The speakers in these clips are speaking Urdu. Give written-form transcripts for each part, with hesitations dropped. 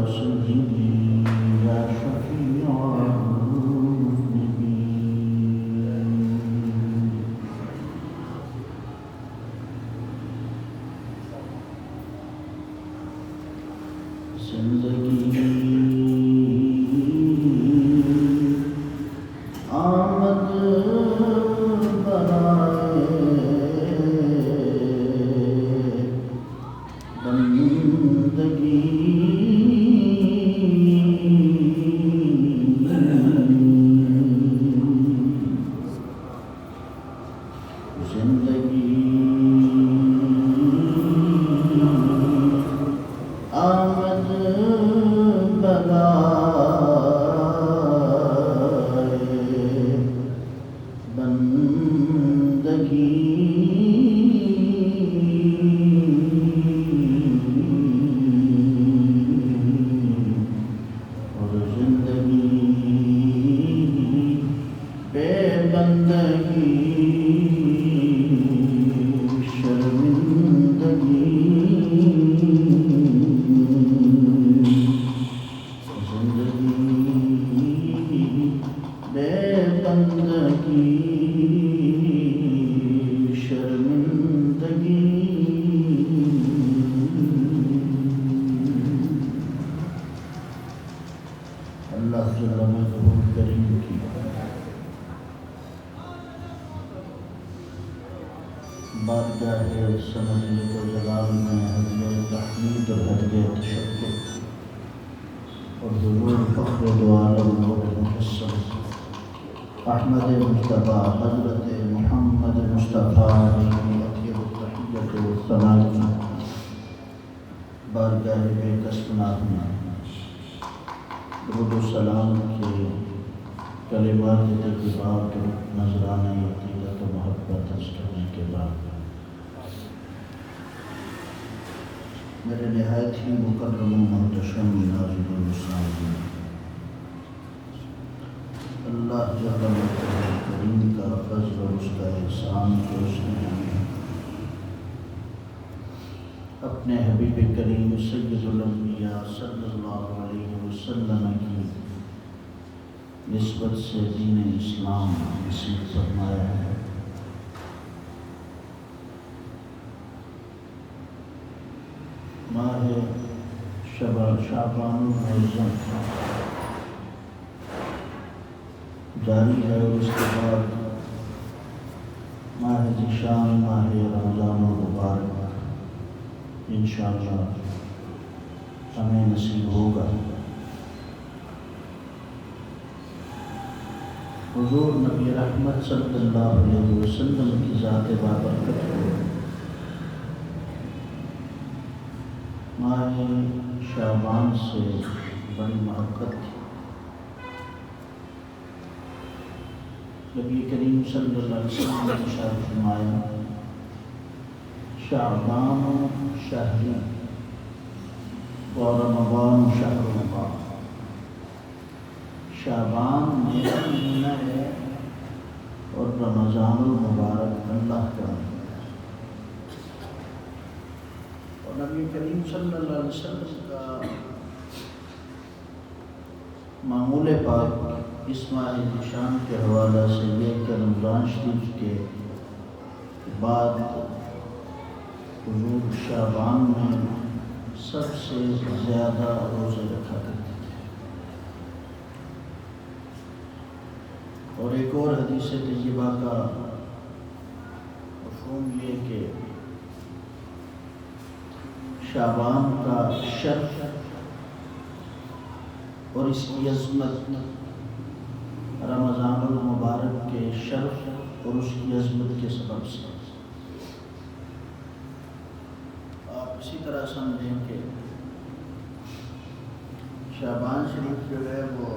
يا سيدي يا اللہ جل مجدہ کریم کی بارگاہ سمجھت و جلال میں حضر تحمید اور حضر تشکر اور حضور فخر دو عالم و محسن احمد مصطفیٰ حضرت محمد مصطفیٰ علیہ اطیب التحیت و الثناء بارگاہ بے کسبناہ میں درود و سلام کے کلمات طیبات و نذرانہ عقیدت و محبت عرض کرنے کے بعد میرے نہایت ہی مکرم و محتشم ناظر الاسلام اللہ جل وعلا کریم کا فضل اور اس کا احسان کہ اس نے اپنے حبیب کریم سید الانبیاء صلی اللہ علیہ وسلم کی نسبت سے دین اسلام نصیب فرمایا ہے۔ ماہ شعبان المعظم جاری ہے اور اس کے بعد ماہ ذیشان ماہ رمضان المبارک انشاءاللہ ہمیں نصیب ہوگا۔ حضور نبی رحمت صلی اللہ علیہ وسلم کی ذات بابرکت ہو ماہ شعبان سے بڑی محبت تھی۔ نبی کریم صلی اللہ علیہ وسلم نے ارشاد فرمایا شعبان شہری و رمضان شہر اللہ، شعبان میرا مہینہ ہے اور رمضان المبارک اللہ کا مہینہ ہے۔ اور نبی کریم صلی اللہ علیہ وسلم کا معمول پاک اس ماہ ذیشان کے حوالہ سے یہ کہ رمضان شریف کے بعد حضور شعبان میں سب سے زیادہ روزے رکھا کرتے تھے۔ اور ایک اور حدیث طیبہ کا مفہوم یہ کہ شعبان کا شرف اور اس کی عظمت رمضان المبارک کے شرف اور اس کی عظمت کے سبب سے آپ اسی طرح سمجھیں کہ شعبان شریف جو ہے وہ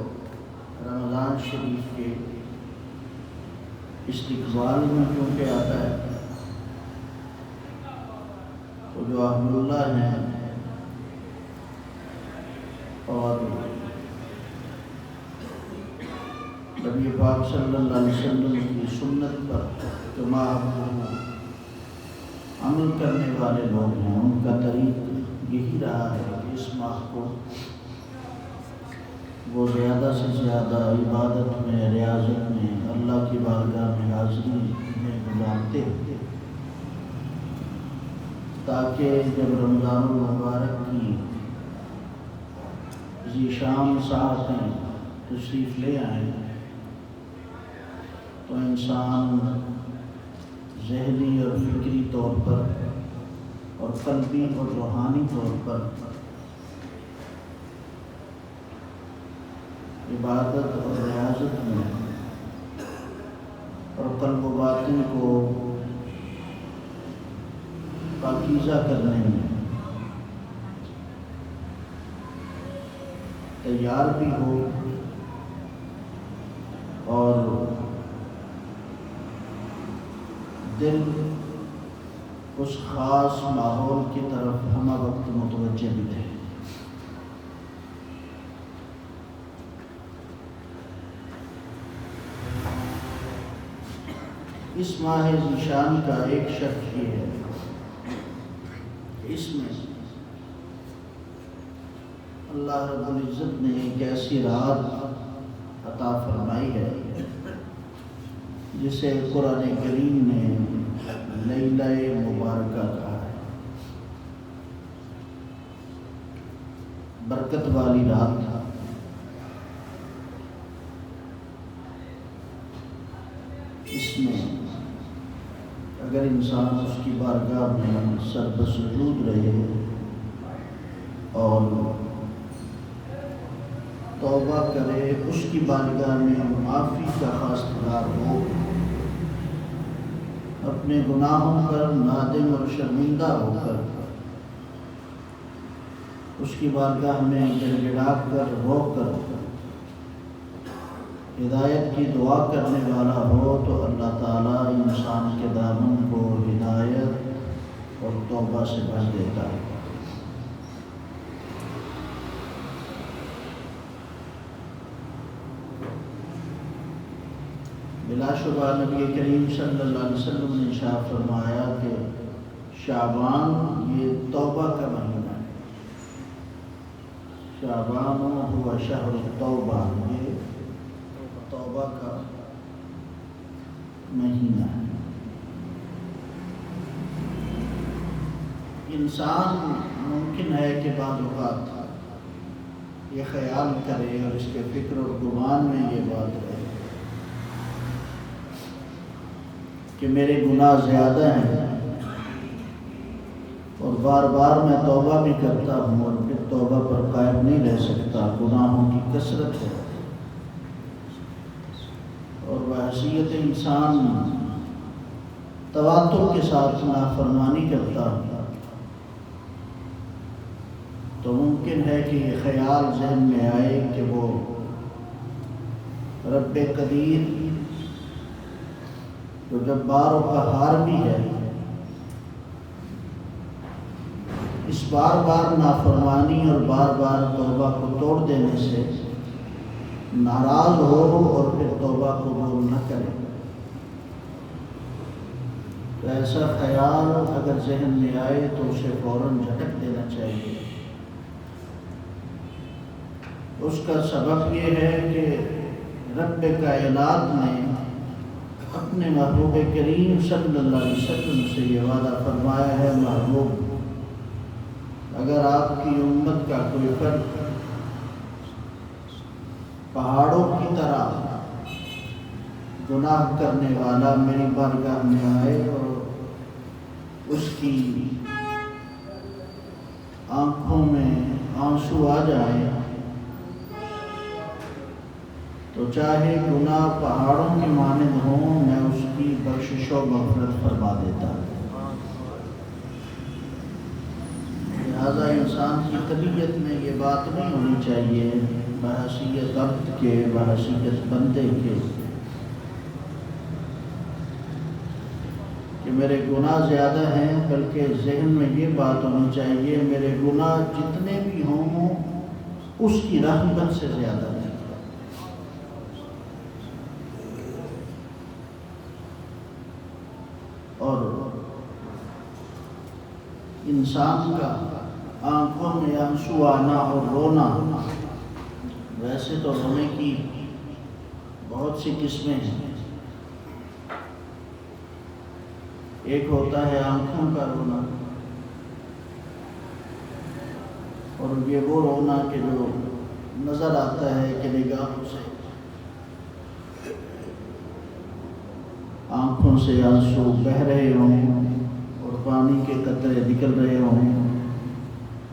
رمضان شریف کے استقبال میں کیونکہ آتا ہے تو جو اہل اللہ ہیں اور نبی پاک صلی اللہ علیہ وسلم کی سنت پر عمل کرنے والے لوگ ہیں، ان کا طریق یہی رہا ہے کہ اس ماہ کو وہ زیادہ سے زیادہ عبادت میں، ریاضت میں، اللہ کی بارگاہ میں حاضری میں گزارتے ہیں تاکہ جب رمضان المبارک کی ذیشان ساعتیں تشریف لے آئیں تو انسان ذہنی اور فکری طور پر اور قلبی اور روحانی طور پر عبادت اور ریاضت میں اور قلب و باطن کو پاکیزہ کرنے میں تیار بھی ہو اور دل اس خاص ماحول کی طرف ہمہ وقت متوجہ بھی رہے۔ اس ماہ ذیشان کا ایک شرط یہ ہے کہ اس میں اللہ رب العزت نے ایک ایسی رات عطا فرمائی ہے جسے قرآن کریم نے لیلہ مبارکہ کہا ہے، برکت والی رات تھا۔ میں اگر انسان اس کی بارگاہ میں سر بسجود رہے اور توبہ کرے، اس کی بارگاہ میں معافی کا خواستگار ہو، اپنے گناہوں پر نادم اور شرمندہ ہو کر اس کی بارگاہ میں گڑ گڑا کر رو کر ہدایت کی دعا کرنے والا ہو، تو اللہ تعالیٰ انسان کے دامن کو ہدایت اور توبہ سے بھر دیتا ہے۔ بلا شبہ نبی کریم صلی اللہ علیہ وسلم نے ارشاد فرمایا کہ شعبان یہ توبہ کا مہینہ ہے۔ شعبان ہوا شہر التوبہ، یہ توبہ کا مہینہ ہے۔ انسان ممکن ہے کہ بعض اوقات یہ خیال کرے اور اس کے فکر اور گمان میں یہ بات رہے کہ میرے گناہ زیادہ ہیں اور بار بار میں توبہ بھی کرتا ہوں اور پھر توبہ پر قائم نہیں رہ سکتا، گناہوں کی کثرت ہے اور بحیثیت انسان تواتر کے ساتھ نافرمانی کرتا ہوں، تو ممکن ہے کہ یہ خیال ذہن میں آئے کہ وہ رب قدیر جو جبار و قہار بھی ہے، اس بار بار نافرمانی اور بار بار توبہ کو توڑ دینے سے ناراض ہو اور پھر توبہ قبول نہ کرے۔ تو ایسا خیال اگر ذہن میں آئے تو اسے فوراً جھٹک دینا چاہیے۔ اس کا سبب یہ ہے کہ رب کائنات نے اپنے محبوب کریم صلی اللہ علیہ وسلم سے یہ وعدہ فرمایا ہے، محبوب اگر آپ کی امت کا کوئی فرد پہاڑوں کی طرح گناہ کرنے والا میری بارگاہ میں آئے اور اس کی آنکھوں میں آنسو آ جائے، تو چاہے گناہ پہاڑوں کے مانند ہوں، میں اس کی بخشش و مغفرت فرما دیتا ہوں۔ لہٰذا انسان کی طبیعت میں یہ بات نہیں ہونی چاہیے بحیثیت عبد کے، بحیثیت بندے کے، کہ میرے گناہ زیادہ ہیں، بلکہ ذہن میں یہ بات ہونی چاہیے میرے گناہ جتنے بھی ہوں اس کی رحمت سے زیادہ نہیں۔ اور انسان کا آنکھوں میں آنسو آنا اور رونا، ویسے تو رونے کی بہت سی قسمیں ہیں۔ ایک ہوتا ہے آنکھوں کا رونا، اور یہ وہ رونا کہ جو نظر آتا ہے کہ نگاہوں سے آنکھوں سے آنسو بہہ رہے ہوں اور پانی کے قطرے نکل رہے ہوں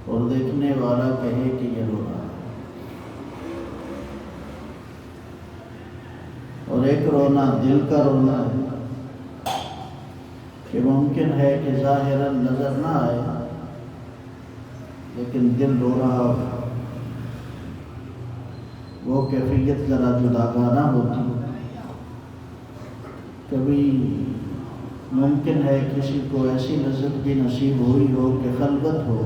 اور دیکھنے والا کہے کہ یہ رو رہا ہے۔ اور ایک رونا دل کا رونا ہے کہ ممکن ہے کہ ظاہراً نظر نہ آئے لیکن دل رو رہا ہو، وہ کیفیت ذرا جداگانہ ہوتی۔ کبھی ممکن ہے کسی کو ایسی لذت بھی نصیب ہوئی ہو کہ خلوت ہو،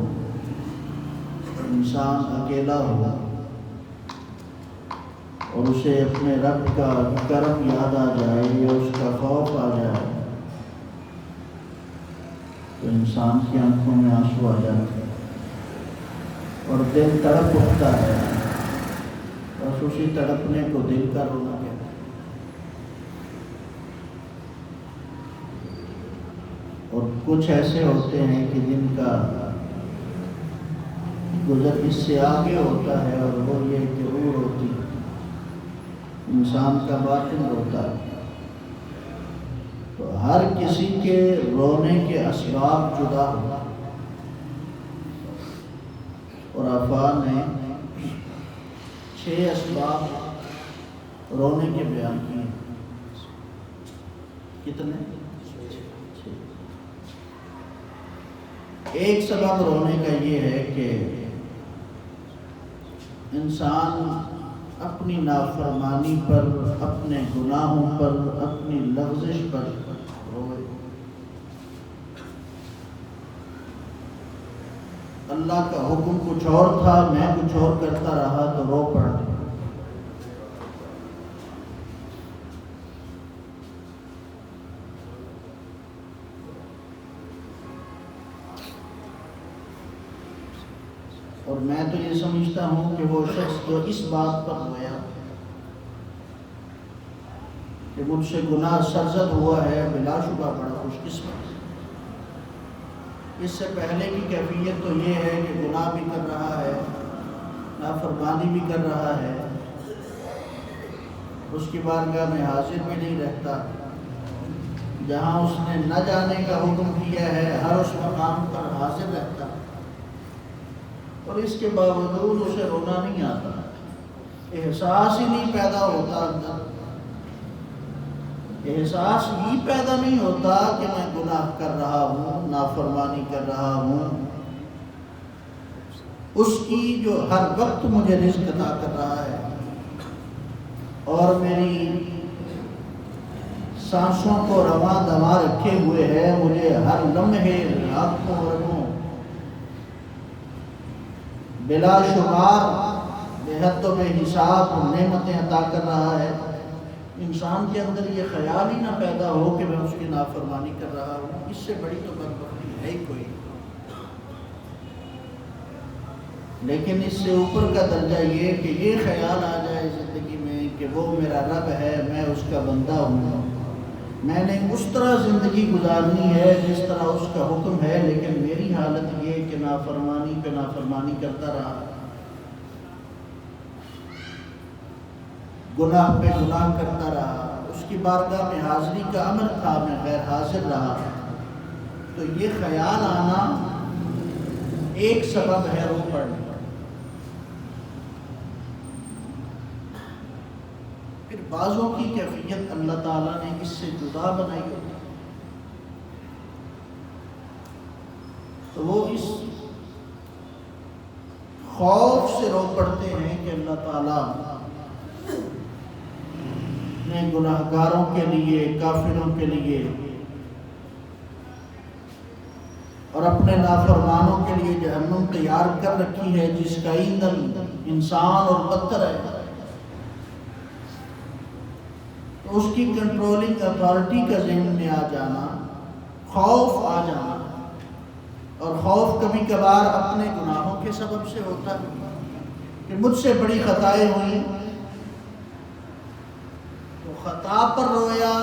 انسان اکیلا ہو اور اسے اپنے رب کا کرم یاد آ جائے یا اس کا خوف آ جائے تو انسان کی آنکھوں میں آنسو آ جاتے ہیں اور دل تڑپ اٹھتا ہے، بس اسی تڑپنے کو دل کا رونا کہتے ہیں۔ اور کچھ ایسے ہوتے ہیں کہ جن کا گزر اس سے آگے ہوتا ہے، اور وہ یہ کہ روح ہوتی ہے، انسان کا باطن ہوتا ہے، تو ہر کسی کے رونے کے اسباب جدا ہو، اور عفا نے 6 اسباب رونے کے بیان کیے۔ کتنے؟ 6۔ ایک سبب رونے کا یہ ہے کہ انسان اپنی نافرمانی پر، اپنے گناہوں پر، اپنی لغزش پر روئے۔ اللہ کا حکم کچھ اور تھا، میں کچھ اور کرتا رہا تو رو پڑا۔ اور میں تو یہ سمجھتا ہوں کہ وہ شخص جو اس بات پر رویا کہ مجھ سے گناہ سرزد ہوا ہے، بلا شبہ بڑا خوش قسمت۔ اس سے پہلے کی کیفیت تو یہ ہے کہ گناہ بھی کر رہا ہے، نافرمانی بھی کر رہا ہے، اس کی بارگاہ میں حاضر بھی نہیں رہتا، جہاں اس نے نہ جانے کا حکم کیا ہے ہر اس مقام پر حاضر رہتا، اور اس کے باوجود اسے رونا نہیں آتا، احساس ہی نہیں پیدا ہوتا اندر، احساس ہی پیدا نہیں ہوتا کہ میں گناہ کر رہا ہوں، نافرمانی کر رہا ہوں، اس کی جو ہر وقت مجھے رزق عطا کر رہا ہے اور میری سانسوں کو رواں دواں رکھے ہوئے ہے، مجھے ہر لمحے راتوں رگوں بلا شمار بے حد و بے حساب نعمتیں عطا کر رہا ہے، انسان کے اندر یہ خیال ہی نہ پیدا ہو کہ میں اس کی نافرمانی کر رہا ہوں، اس سے بڑی تو بدبختی ہے ہی کوئی۔ لیکن اس سے اوپر کا درجہ یہ کہ یہ خیال آ جائے زندگی میں کہ وہ میرا رب ہے، میں اس کا بندہ ہوں، میں نے اس طرح زندگی گزارنی ہے جس طرح اس کا حکم ہے، لیکن میری حالت یہ کہ نافرمانی پہ نافرمانی کرتا رہا، گناہ پہ گناہ کرتا رہا، اس کی بارگاہ میں حاضری کا امر تھا، میں غیر حاضر رہا، تو یہ خیال آنا ایک سبب ہے رو پڑنے کا۔ پھر بعضوں کی کیفیت اللہ تعالیٰ نے اس سے جدا بنائی ہوتی، تو وہ اس خوف سے رو پڑتے ہیں کہ اللہ تعالیٰ نے گناہگاروں کے لیے، کافروں کے لیے اور اپنے نافرمانوں کے لیے جہنم تیار کر رکھی ہے جس کا ایندھن انسان اور پتھر ہے، تو اس کی کنٹرولنگ اتھارٹی کا ذہن میں آ جانا، خوف آ جانا، اور خوف کبھی کبھار اپنے گناہوں کے سبب سے ہوتا ہے کہ مجھ سے بڑی خطائیں ہوئیں، تو خطا پر رویا،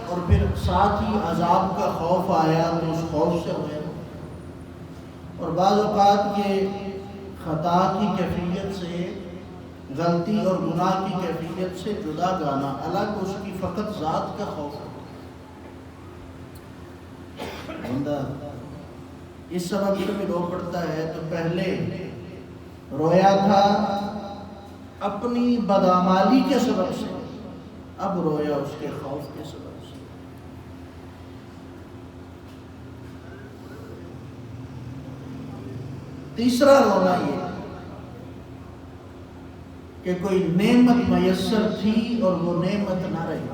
اور پھر ساتھ ہی عذاب کا خوف آیا تو اس خوف سے رویا، اور بعض اوقات یہ خطا کی کیفیت سے، غلطی اور گناہ کی کیفیت سے جدا گانا الگ، اس کی فقط ذات کا خوف ہے۔ بندہ اس سبب سے بھی رو پڑتا ہے، تو پہلے رویا تھا اپنی بدعمالی کے سبب سے، اب رویا اس کے خوف کے سبب سے۔ تیسرا رونا یہ کہ کوئی نعمت میسر تھی اور وہ نعمت نہ رہی،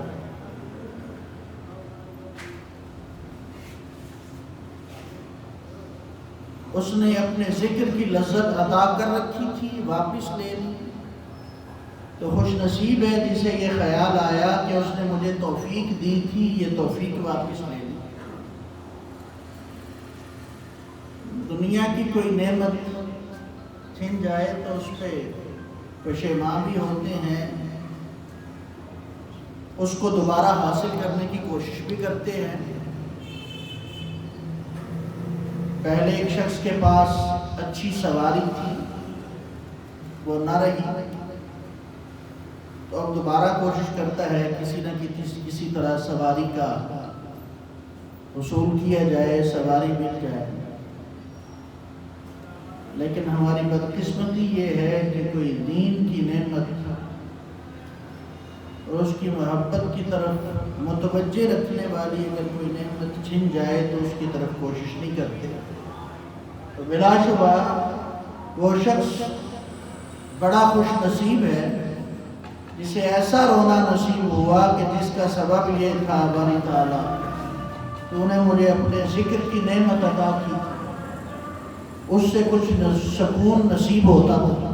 اس نے اپنے ذکر کی لذت عطا کر رکھی تھی، واپس لے لی، تو خوش نصیب ہے جسے یہ خیال آیا کہ اس نے مجھے توفیق دی تھی، یہ توفیق واپس لے لی۔ دنیا کی کوئی نعمت چھن جائے تو اس پہ پشیمان بھی ہوتے ہیں، اس کو دوبارہ حاصل کرنے کی کوشش بھی کرتے ہیں۔ پہلے ایک شخص کے پاس اچھی سواری تھی، وہ نہ رہی، تو اب دوبارہ کوشش کرتا ہے کسی نہ کسی طرح سواری کا وصول کیا جائے، سواری مل جائے، لیکن ہماری بدقسمتی یہ ہے کہ کوئی دین کی نعمت اور اس کی محبت کی طرف متوجہ رکھنے والی اگر کوئی نعمت چھن جائے تو اس کی طرف کوشش نہیں کرتے. تو بلا شبہ وہ شخص بڑا خوش نصیب ہے جسے ایسا رونا نصیب ہوا کہ جس کا سبب یہ تھا باری تعالیٰ تو نے مجھے اپنے ذکر کی نعمت عطا کی، اس سے کچھ سکون نصیب ہوتا تھا،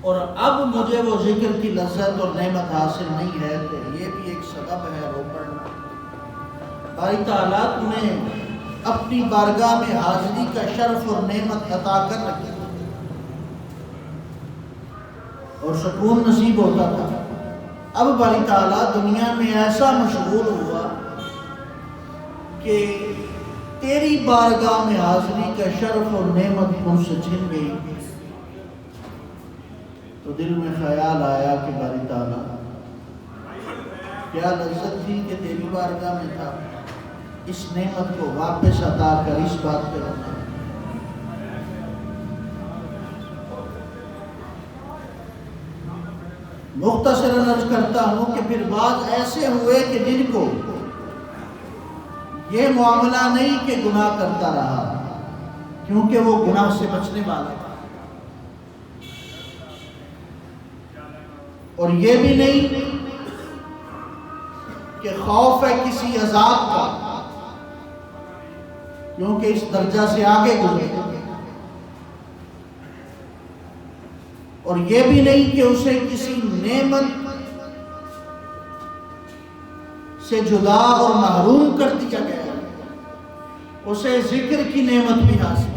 اور اب مجھے وہ ذکر کی لذت اور نعمت حاصل نہیں ہے، تو یہ بھی ایک سبب ہے رو پڑنا. باری تعالیٰ تمہیں اپنی بارگاہ میں حاضری کا شرف اور نعمت عطا کر رکھی اور سکون نصیب ہوتا تھا. اب باری تعالیٰ دنیا میں ایسا مشغول ہوا کہ تیری بارگاہ میں حاضری کا شرف اور نعمت مجھ سے چھن گئی. تو دل میں خیال آیا کہ باری تعالیٰ کیا لذت تھی کہ تیری بارگاہ میں تھا، اس نعمت کو واپس عطا کر اس بات پہ رہنا. مختصراً عرض کرتا ہوں کہ پھر بعض ایسے ہوئے کہ جن کو یہ معاملہ نہیں کہ گناہ کرتا رہا، کیونکہ وہ گناہ سے بچنے والا تھا، اور یہ بھی نہیں کہ خوف ہے کسی عذاب کا، کیونکہ اس درجہ سے آگے گزرے، اور یہ بھی نہیں کہ اسے کسی نعمت سے جدا اور محروم کر دیا گیا، اسے ذکر کی نعمت بھی حاصل،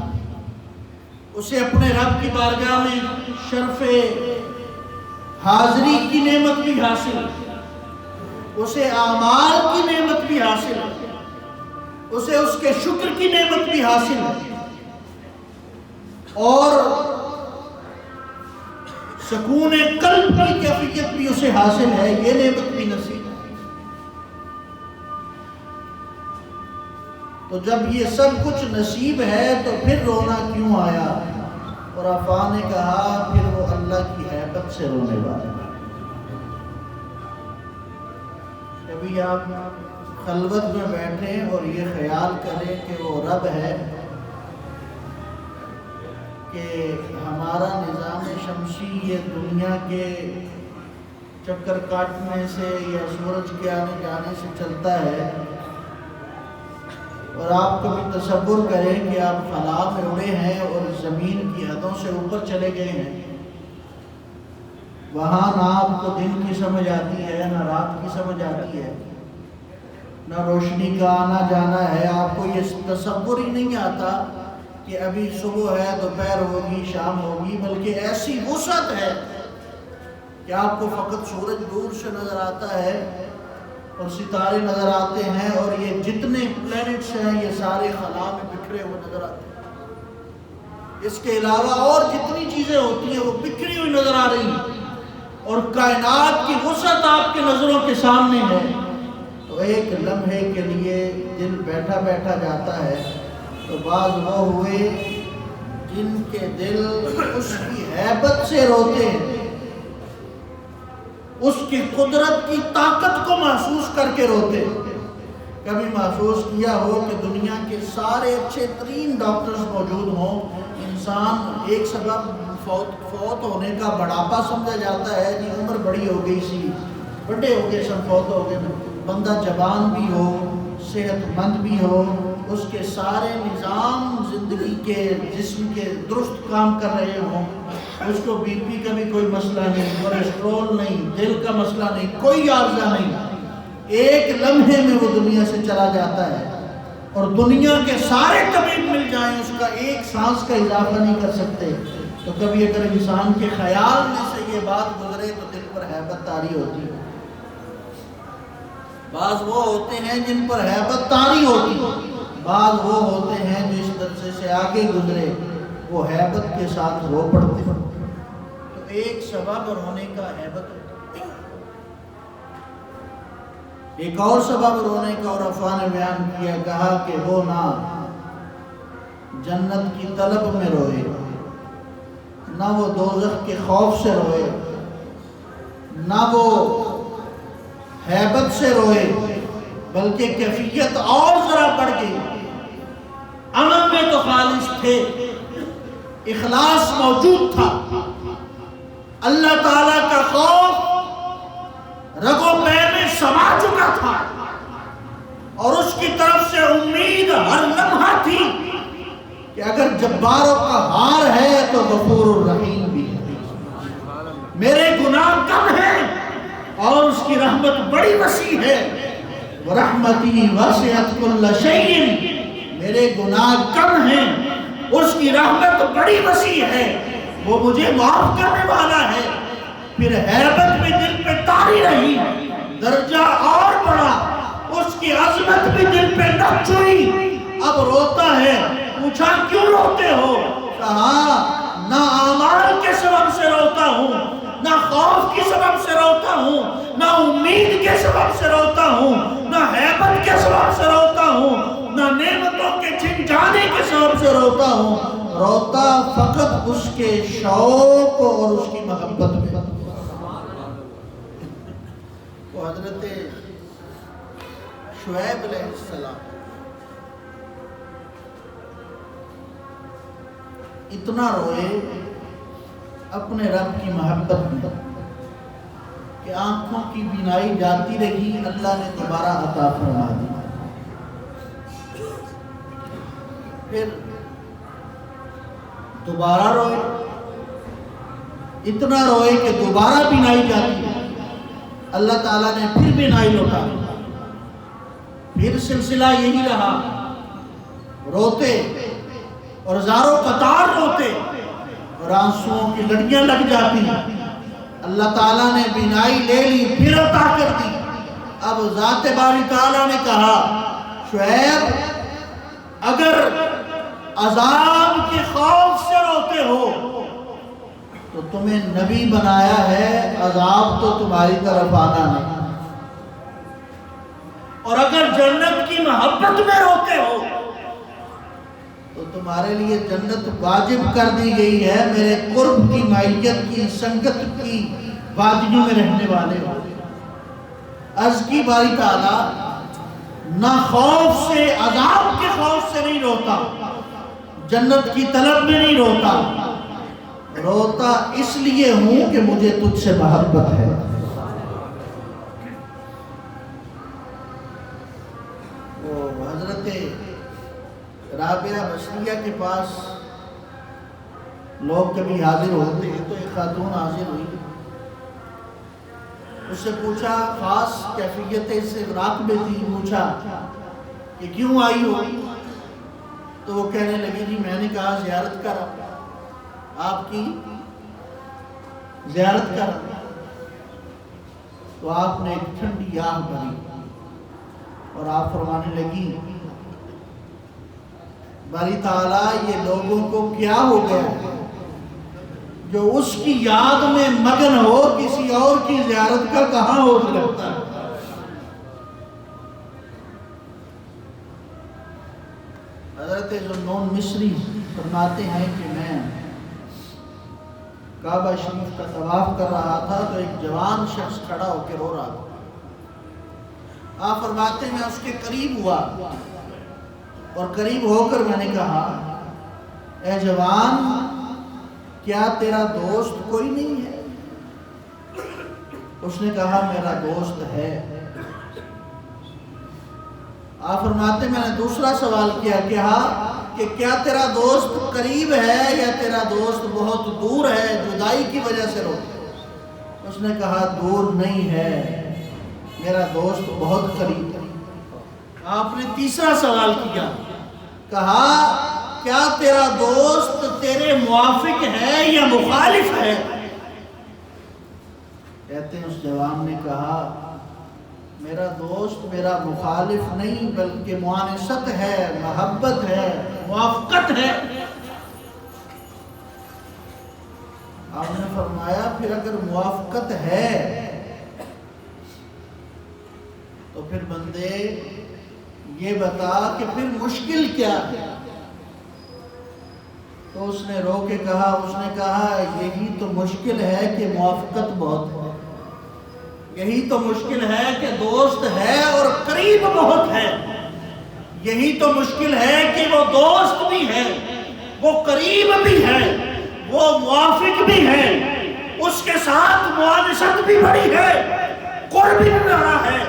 اسے اپنے رب کی بارگاہ میں شرف حاضری کی نعمت بھی حاصل، اسے اعمال کی نعمت بھی حاصل، اسے اس کے شکر کی نعمت بھی حاصل، اور سکون قلب کی کیفیت بھی اسے حاصل ہے، یہ نعمت بھی نصیب ہے. تو جب یہ سب کچھ نصیب ہے تو پھر رونا کیوں آیا؟ اور آفا نے کہا پھر وہ اللہ کی ہیبت سے رونے والا. کبھی آپ خلوت میں بیٹھیں اور یہ خیال کریں کہ وہ رب ہے کہ ہمارا نظام شمسی یہ دنیا کے چکر کاٹنے سے یا سورج کے آنے جانے سے چلتا ہے، اور آپ کبھی تصور کریں کہ آپ خلا میں اڑے ہیں اور زمین کی حدوں سے اوپر چلے گئے ہیں، وہاں نہ آپ کو دن کی سمجھ آتی ہے نہ رات کی سمجھ آتی ہے، نہ روشنی کا آنا جانا ہے، آپ کو یہ تصور ہی نہیں آتا کہ ابھی صبح ہے، دوپہر ہوگی، شام ہوگی، بلکہ ایسی وسعت ہے کہ آپ کو فقط سورج دور سے نظر آتا ہے اور ستارے نظر آتے ہیں، اور یہ جتنے پلینٹس ہیں یہ سارے خلا میں بکھرے ہوئے نظر آتے ہیں. اس کے علاوہ اور جتنی چیزیں ہوتی ہیں وہ بکھری ہوئی نظر آ رہی ہیں، اور کائنات کی وسعت آپ کے نظروں کے سامنے ہے. تو ایک لمحے کے لیے دل بیٹھا بیٹھا جاتا ہے. تو بعض وہ ہوئے جن کے دل اس کی ہیبت سے روتے ہیں، اس کی قدرت کی طاقت کو محسوس کر کے روتے. کبھی محسوس کیا ہو کہ دنیا کے سارے اچھے ترین ڈاکٹرز موجود ہوں، انسان ایک سبب فوت ہونے کا بڑھاپا سمجھا جاتا ہے، جی عمر بڑی ہو گئی سی، بڑے ہو گئے سب فوت ہو گئے. بندہ جوان بھی ہو، صحت مند بھی ہو، اس کے سارے نظام زندگی کے جسم کے درست کام کر رہے ہوں، اس کو بی پی کا بھی کوئی مسئلہ نہیں، کولیسٹرول نہیں، دل کا مسئلہ نہیں، کوئی عارضہ نہیں، ایک لمحے میں وہ دنیا سے چلا جاتا ہے، اور دنیا کے سارے طبیب مل جائیں اس کا ایک سانس کا اضافہ نہیں کر سکتے. تو کبھی اگر انسان کے خیال میں سے یہ بات گزرے تو دل پر ہیبت طاری ہوتی ہے. بعض وہ ہوتے ہیں جن پر ہیبت طاری ہوتی ہے، بعض وہ ہوتے ہیں جو اس درجے سے آگے گزرے وہ ہیبت کے ساتھ رو پڑتے ہیں. تو ایک سبب رونے کا ہیبت ہوتا ہے. ایک اور سبب رونے کا عرفا نے بیان کیا، کہا کہ وہ نہ جنت کی طلب میں روئے، نہ وہ دوزخ کے خوف سے روئے، نہ وہ ہیبت سے روئے، بلکہ کیفیت اور ذرا بڑھ گئی۔ عمل میں تو خالص تھے، اخلاص موجود تھا، اللہ تعالیٰ کا خوف رگوں پہ میں سما چکا تھا، اور اس کی طرف سے امید ہر لمحہ تھی کہ اگر جبار و قہار ہے تو غفور الرحیم بھی ہے، میرے گناہ کم ہیں اور اس کی رحمت بڑی وسیع ہے، ورحمتی وسعت کل شیء، میرے گناہ کم ہیں، اس کی رحمت بڑی وسیع ہے، وہ مجھے معاف کرنے والا ہے۔ پھر ہیبت بھی دل پہ طاری رہی، درجہ اور بڑھا، اس کی عظمت بھی دل پہ نقش ہوئی، اب روتا ہے۔ پوچھا کیوں روتے ہو؟ کہا نہ اعمال کے سبب سے روتا ہوں، نہ خوف کے سبب سے روتا ہوں، نہ امید کے سبب سے روتا ہوں، نہ ہیبت کے سبب سے روتا ہوں، نہ نعمتوں کے چھن جانے کے سبب سے روتا ہوں، روتا فقط اس کے شوق اور اس کی محبت میں۔ وہ حضرت شعیب علیہ السلام اتنا روئے اپنے رب کی محبت میں کہ آنکھوں کی بینائی جاتی رہی، اللہ نے دوبارہ عطا فرما دی۔ پھر دوبارہ روئے، اتنا روئے کہ دوبارہ بینائی جاتی ہے، اللہ تعالیٰ نے پھر بینائی لوٹا، پھر سلسلہ یہی رہا، روتے اور زاروں قطار روتے اور آنسوؤں کی لڑیاں لگ جاتی، اللہ تعالیٰ نے بینائی لے لی، پھر عطا کر دی۔ اب ذات باری تعالیٰ نے کہا شعیب اگر عذاب کے خوف سے روتے ہو تو تمہیں نبی بنایا ہے، عذاب تو تمہاری طرف آنا نہیں، اور اگر جنت کی محبت میں روتے ہو تو تمہارے لیے جنت واجب کر دی گئی ہے، میرے قرب کی معیت کی سنگت کی وادیوں میں رہنے والے ہو۔ عرض کی باری تعالیٰ نہ خوف سے، عذاب کے خوف سے نہیں روتا، جنت کی طلب میں نہیں روتا، روتا اس لیے ہوں کہ مجھے تجھ سے محبت ہے۔ وہ حضرت رابعہ بصریہ کے پاس لوگ کبھی حاضر ہوتے ہیں تو ایک خاتون حاضر ہوئی، اس سے پوچھا، خاص کیفیت سے راقبے تھی، پوچھا کہ کیوں آئی ہو؟ تو وہ کہنے لگی جی میں نے کہا زیارت کر، آپ کی زیارت کر، تو آپ نے ایک ٹھنڈی آہ بھری اور آپ فرمانے لگی باری تعالیٰ یہ لوگوں کو کیا ہو گیا جو اس کی یاد میں مگن ہو، کسی اور کی زیارت کا کہاں ہو سکتا ہے۔ حضرت ذوالنون مصری فرماتے ہیں کہ میں کعبہ شریف کا طواف کر رہا تھا تو ایک جوان شخص کھڑا ہو کے رو رہا تھا، آپ فرماتے ہیں میں اس کے قریب ہوا اور قریب ہو کر میں نے کہا اے جوان کیا تیرا دوست کوئی نہیں ہے؟ اس نے کہا میرا دوست ہے۔ آپ فرماتے میں نے دوسرا سوال کیا کہ کیا تیرا دوست قریب ہے یا تیرا دوست بہت دور ہے، جدائی کی وجہ سے روتا؟ اس نے کہا دور نہیں ہے، میرا دوست بہت قریب ہے۔ آپ نے تیسرا سوال کیا، کہا کیا تیرا دوست تیرے موافق ہے یا مخالف ہے؟ کہتے ہیں اس جوان نے کہا میرا دوست میرا مخالف نہیں بلکہ موانست ہے، محبت ہے، موافقت ہے۔ آپ نے فرمایا پھر اگر موافقت ہے تو پھر بندے یہ بتا کہ پھر مشکل کیا ہے؟ تو اس نے رو کے کہا، اس نے کہا یہی تو مشکل ہے کہ موافقت بہت ہے، یہی تو مشکل ہے کہ دوست ہے اور قریب بہت ہے، یہی تو مشکل ہے کہ وہ دوست بھی ہے، وہ قریب بھی ہے، وہ موافق بھی ہے، اس کے ساتھ موانست بھی بڑی ہے، قرب بھی بڑا ہے،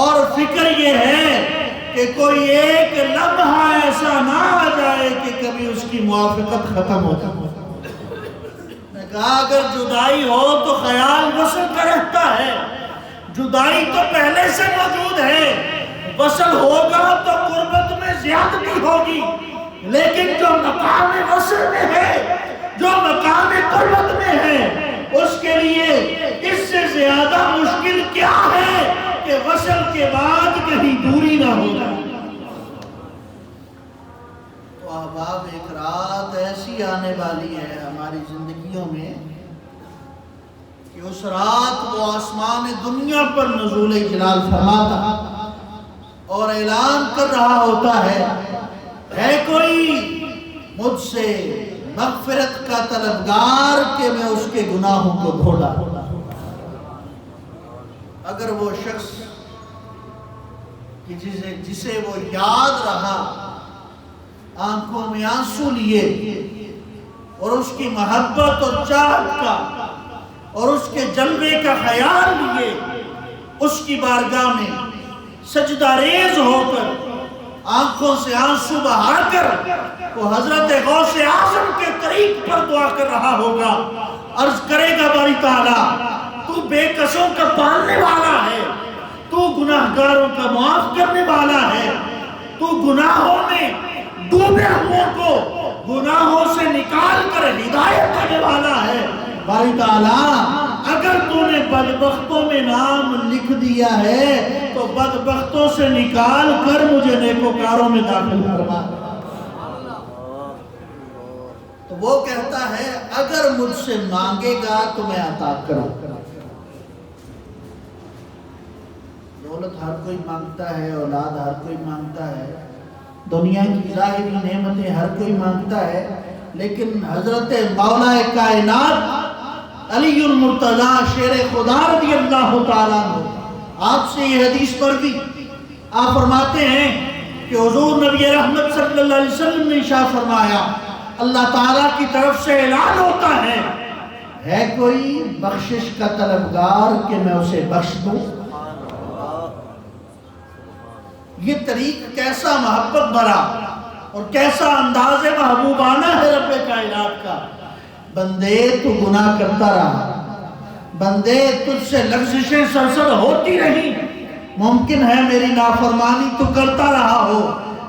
اور فکر یہ ہے کہ کوئی ایک لمحہ ایسا نہ آ جائے کہ کبھی اس کی موافقت ختم ہو جائے۔ میں کہا اگر جدائی ہو تو خیال وصل کا رہتا ہے، جدائی تو پہلے سے موجود ہے، وصل ہوگا تو قربت میں زیادتی ہوگی، لیکن جو مقام وصل میں ہے، جو مقام قربت میں ہے، اس کے لیے اس سے زیادہ مشکل کیا ہے کہ وصل کے بعد کہیں دوری نہ ہو جائے۔ تو احباب ایک رات ایسی آنے والی ہے ہماری زندگیوں میں کہ اس رات وہ آسمان دنیا پر نزول جلال فرماتا اور اعلان کر رہا ہوتا ہے کوئی مجھ سے مغفرت کا طلبگار کہ میں اس کے گناہوں کو دھو ڈالوں۔ اگر وہ شخص جسے وہ یاد رہا، آنکھوں میں آنسو لیے اور اس کی محبت اور چاہت کا اور اس کے جلوے کا خیال لیے، اس کی بارگاہ میں سجدہ ریز ہو کر آنکھوں سے آنسو بہا کر وہ حضرت غوث اعظم کے طریق پر دعا کر رہا ہوگا، عرض کرے گا باری تعالیٰ تو بے کسوں کا پالنے والا ہے، تو گناہگاروں کا معاف کرنے والا ہے، تو گناہوں میں ڈوبے ہوں کو گناہوں سے نکال کر ہدایت کرنے والا ہے۔ باری تعالیٰ اگر تو نے بدبختوں میں نام لکھ دیا ہے تو بدبختوں سے نکال کر مجھے نیکوکاروں میں داخل فرما۔ تو وہ کہتا ہے اگر مجھ سے مانگے گا تو میں عطا کروں۔ دولت ہر کوئی مانگتا ہے، اولاد ہر کوئی مانگتا ہے، دنیا کی ظاہری نعمتیں ہر کوئی مانگتا ہے، لیکن حضرت مولا کائنات علی المرتضیٰ شیر خدا رضی اللہ تعالیٰ عنہ آپ سے یہ حدیث پر بھی آپ فرماتے ہیں کہ حضور نبی رحمت صلی اللہ علیہ وسلم نے ارشاد فرمایا اللہ تعالیٰ کی طرف سے اعلان ہوتا ہے کوئی بخشش کا طلبگار کہ میں اسے بخش دوں۔ یہ طریق کیسا محبت بھرا اور کیسا انداز محبوبانہ ہے رب کائنات کا۔ بندے تو گناہ کرتا رہا، بندے تجھ سے لغزشیں سرسر ہوتی رہی، ممکن ہے میری نافرمانی تو کرتا رہا ہو،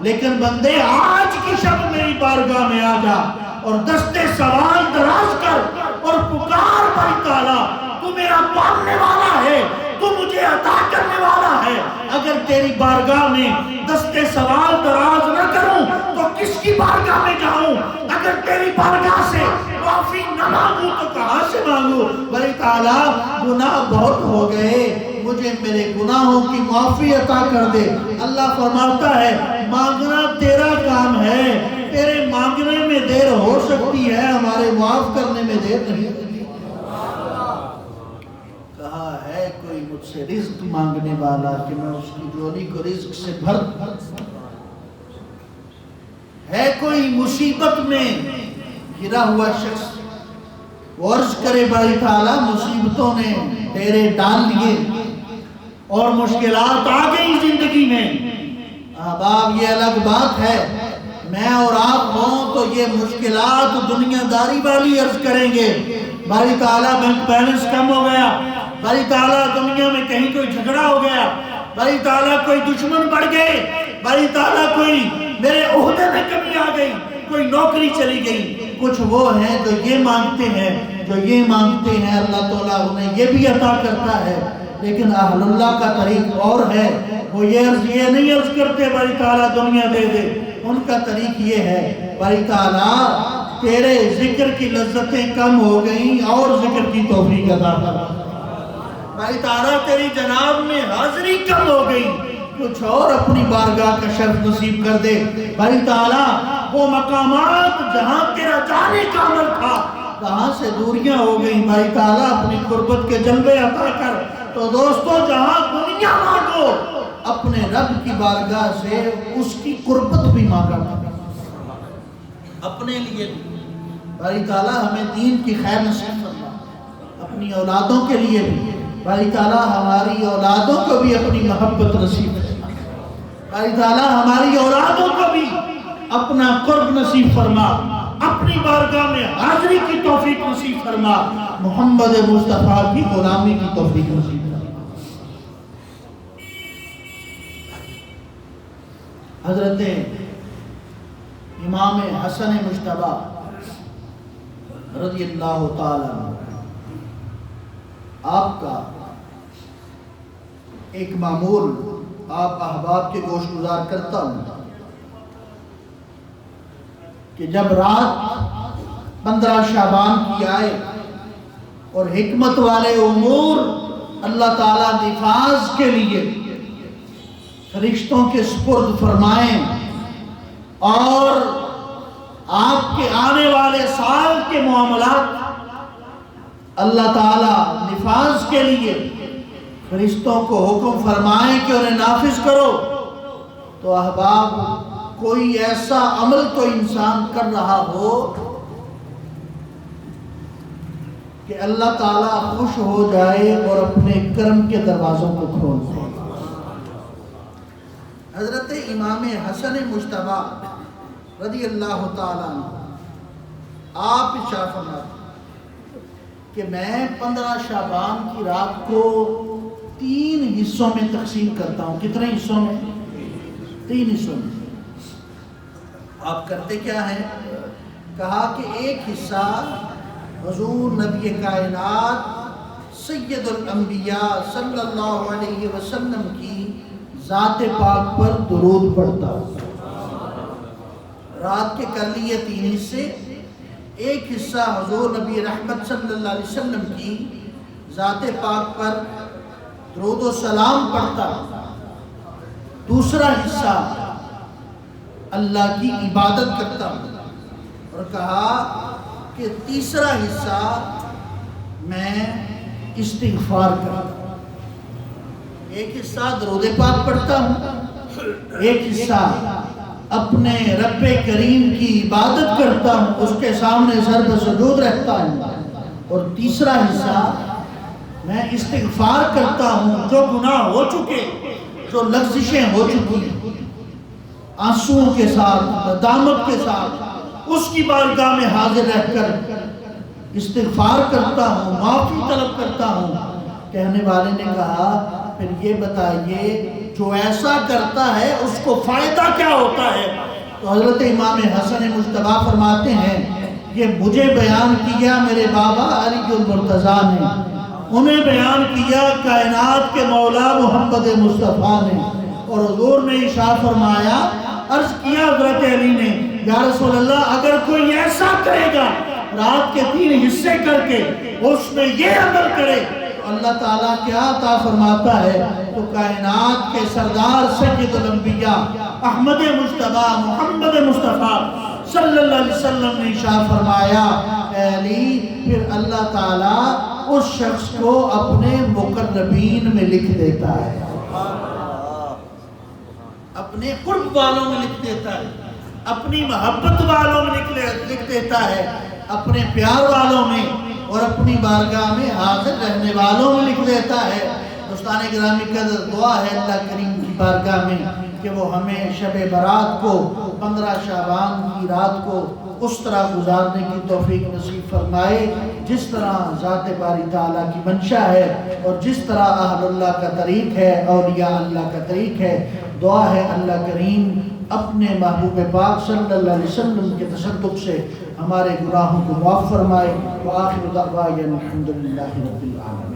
لیکن بندے آج کی شب میری بارگاہ میں آ جا اور دستے سوال دراز کر اور پکار باری تعالیٰ تو میرا پالنے والا ہے، تو مجھے عطا کرنے والا ہے۔ اگر تیری بارگاہ میں دستے سوال دراز نہ کروں تو کس کی بارگاہ میں جاؤں؟ اگر تیری بارگاہ سے معافی نہ مانگوں تو کہاں سے مانگوں؟ باری تعالیٰ گناہ بہت ہو گئے، مجھے میرے گناہوں کی معافی عطا کر دے۔ اللہ فرماتا ہے مانگنا تیرا کام ہے، تیرے مانگنے میں دیر ہو سکتی ہے، ہمارے معاف کرنے میں دیر نہیں ہوتی۔ کہا ہے کوئی مجھ سے رزق مانگنے والا کہ میں اس کی جولی کو رزق سے بھر دوں۔ ہے کوئی مصیبت میں گرا ہوا شخص وہ عرض کرے باری تعالیٰ مصیبتوں نے ڈیرے ڈال لیے اور مشکلات آ گئی زندگی میں۔ احباب یہ الگ بات ہے، میں اور آپ ہوں تو یہ مشکلات دنیا داری والی عرض کریں گے باری تعالیٰ بینک بیلنس کم ہو گیا، باری تعالیٰ دنیا میں کہیں کوئی جھگڑا ہو گیا، باری تعالیٰ کوئی دشمن بڑھ گئے، باری تعالیٰ کوئی میرے عہدے میں کمی آ گئی، کوئی نوکری چلی گئی۔ کچھ وہ ہیں جو یہ مانگتے ہیں اللہ تعالیٰ انہیں یہ بھی عطا کرتا ہے، لیکن اہل اللہ کا طریق اور ہے، وہ یہ نہیں عرض کرتے باری تعالیٰ دنیا دے دے، ان کا طریق یہ ہے باری تعالیٰ تیرے ذکر کی لذتیں کم ہو گئیں اور ذکر کی توفیق عطا فرما۔ باری تعالیٰ تیری جناب میں حاضری کم ہو گئی، کچھ اور اپنی بارگاہ کا شرف نصیب کر دے۔ باری تعالیٰ وہ مقامات جہاں تیرا جانے کا عمل تھا کہاں سے دوریاں ہو گئیں، باری تعالیٰ اپنی قربت کے جلوے عطا کر۔ تو دوستو جہاں دنیا مانگو اپنے رب کی بارگاہ سے اس کی قربت بھی مانگا اپنے لیے بھی۔ باری تعالیٰ ہمیں دین کی خیر نصیب فرما، اپنی اولادوں کے لیے بھی۔ باری تعالیٰ ہماری اولادوں کو بھی اپنی محبت نصیب فرما، باری تعالیٰ ہماری اولادوں کو بھی اپنا قرب نصیب فرما، اپنی بارگاہ میں حاضری کی توفیق نصیب فرما، محمد مصطفیٰ کی غلامی کی توفیق نصیب فرما۔ حضرت امام حسن مجتبی رضی اللہ تعالیٰ عنہ، آپ کا ایک معمول آپ احباب کے گوش گزار کرتا ہوں کہ جب رات 15 شعبان کی آئے اور حکمت والے امور اللہ تعالیٰ نفاذ کے لیے فرشتوں کے سپرد فرمائیں اور آپ کے آنے والے سال کے معاملات اللہ تعالیٰ نفاذ کے لیے فرشتوں کو حکم فرمائیں کہ انہیں نافذ کرو، تو احباب کوئی ایسا عمل تو انسان کر رہا ہو کہ اللہ تعالیٰ خوش ہو جائے اور اپنے کرم کے دروازوں کو کھول دے۔ حضرت امام حسن مجتبی رضی اللہ تعالیٰ عنہ آپ ارشاد فرماتے کہ میں 15 شعبان کی رات کو 3 حصوں میں تقسیم کرتا ہوں۔ کتنے حصوں میں؟ 3 حصوں میں۔ آپ کرتے کیا ہیں؟ کہا کہ ایک حصہ حضور نبی کائنات سید الانبیاء صلی اللہ علیہ وسلم کی ذات پاک پر درود پڑھتا ہوں۔ رات کے کر لیے 3 حصے، ایک حصہ حضور نبی رحمت صلی اللہ علیہ وسلم کی ذات پاک پر درود و سلام پڑھتا ہوں، دوسرا حصہ اللہ کی عبادت کرتا ہوں، اور کہا کہ تیسرا حصہ میں استغفار کرتا ہوں۔ ایک حصہ درود پاک پڑھتا ہوں، ایک حصہ اپنے رب کریم کی عبادت کرتا ہوں، اس کے سامنے سر بہ سجود رہتا ہوں، اور تیسرا حصہ میں استغفار کرتا ہوں۔ جو گناہ ہو چکے، جو لغزشیں ہو چکی، آنسوؤں کے ساتھ، ندامت کے ساتھ اس کی بارگاہ میں حاضر رہ کر استغفار کرتا ہوں، معافی طلب کرتا ہوں۔ کہنے والے نے کہا پھر یہ بتائیے جو ایسا کرتا ہے اس کو فائدہ کیا ہوتا ہے؟ تو حضرت امام حسن مجتبی فرماتے ہیں یہ مجھے بیان کیا میرے بابا علی المرتضیٰ نے، انہیں بیان کیا کائنات کے مولا محمد مصطفیٰ نے، اور حضور نے ارشاد فرمایا، عرض کیا حضرت علی نے یا رسول اللہ اگر کوئی ایسا کرے گا رات کے 3 حصے کر کے اس میں یہ عمل کرے اللہ تعالیٰ کیا عطا فرماتا ہے؟ تو کائنات کے سردار سید الانبیاء احمد مجتبی محمد مصطفیٰ صلی اللہ علیہ وسلم نے ارشاد فرمایا اے علی پھر اللہ تعالیٰ اس شخص کو اپنے مقربین میں لکھ دیتا ہے، اپنے قرب والوں میں لکھ دیتا ہے، اپنی محبت والوں میں لکھ دیتا ہے، اپنے پیار والوں میں اور اپنی بارگاہ میں حاضر رہنے والوں میں لکھ دیتا ہے۔ دوستان گرامی کا دعا ہے اللہ کریم کی بارگاہ میں کہ وہ ہمیں شب برات کو 15 شعبان کی رات کو اس طرح گزارنے کی توفیق نصیب فرمائے جس طرح ذات باری تعالیٰ کی منشا ہے اور جس طرح اہل اللہ کا طریق ہے، اولیاء اللہ کا طریق ہے۔ دعا ہے اللہ کریم اپنے محبوب پاک صلی اللہ علیہ وسلم کے تصدق سے ہمارے گناہوں کو معاف فرمائے۔ وآخر دعوانا الحمدللہ رب العالمین۔